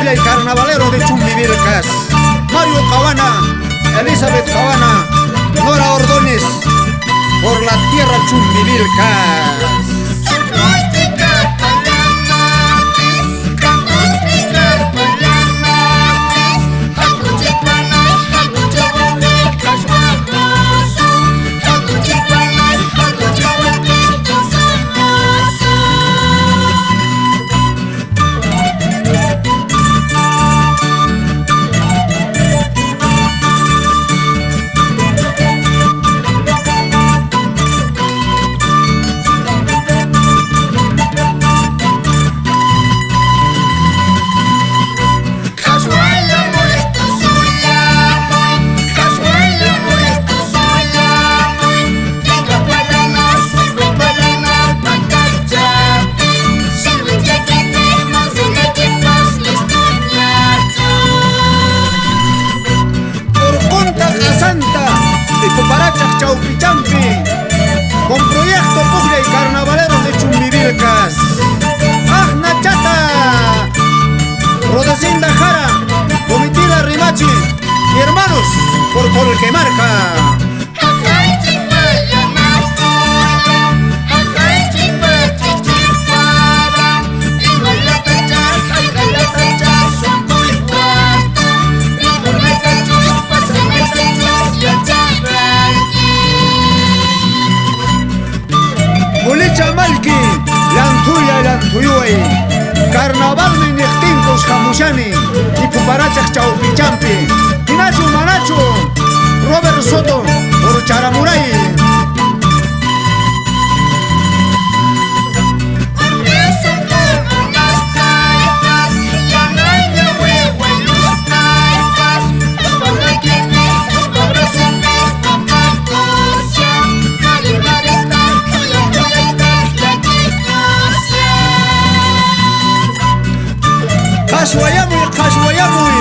Puebla y carnavalero de Chumbivilcas, Mario Cabana, Elizabeth Cabana, Nora Ordóñez, por la tierra Chumbivilcas. Chaupichampi, con proyecto Puebla y carnavalero de Chumbivilcas. ¡Ajna Chata! Rodecinda Jara, Comitila Rimachi y hermanos por Colquemarca. Malki, Lantuya, Lantuyuay, Carnaval Minectincos, Jamushani, y Puparachas Chaupichampi, Pinacho Manacho, Robert Soto, por Charamuray. Cashuayamuy,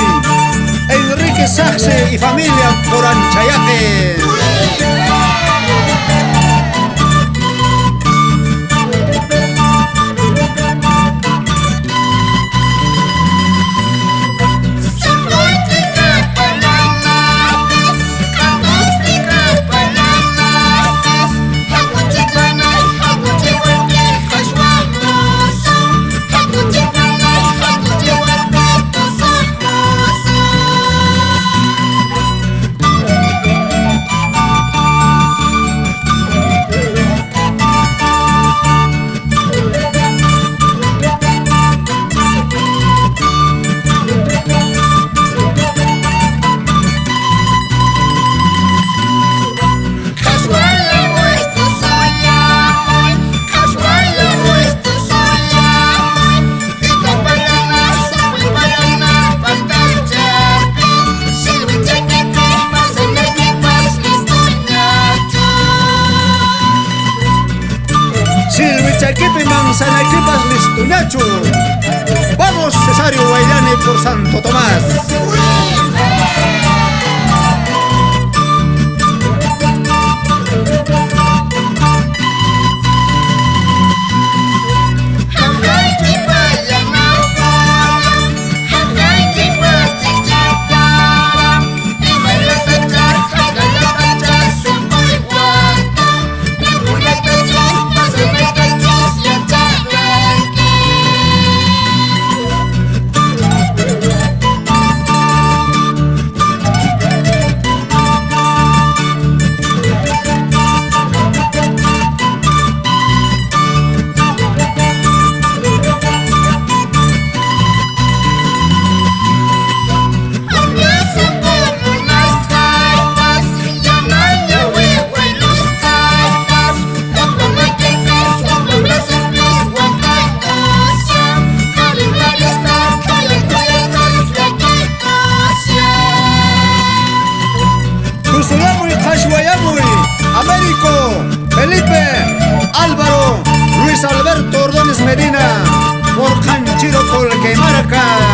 Enrique Saxe y familia por Anchayaque. Silvichaquipe Manzanaquipas Listuñacho. Vamos Cesario Guaylane por Santo Tomás. Américo, Felipe, Álvaro, Luis Alberto Ordóñez Medina, por Canchiro Colquemarca.